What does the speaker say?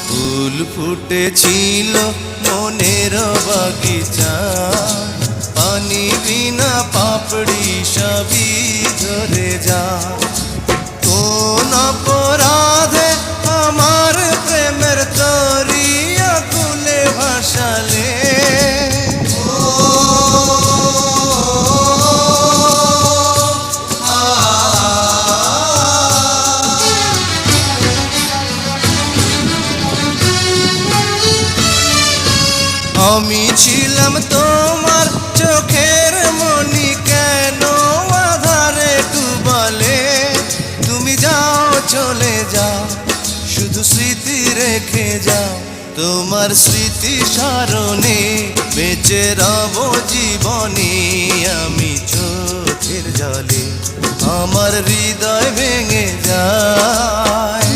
ফুল ফুটেছিল মনের বাগিচায়, পানি বিনা পাপড়ি সবই ঝরে যায়। কোন অপরাধে আমার প্রেমের তরি আকুলে ভাসালে, আমি ছিলাম তোমার চোখের মনি, কেন আধারে ডুবালে? তুমি যাও চলে যাও, শুধু স্মৃতি রেখে যাও। তোমার স্মৃতি স্মরণে বেঁচে রব জীবনে। আমি চোখের জলে আমার হৃদয় ভেঙে যায়।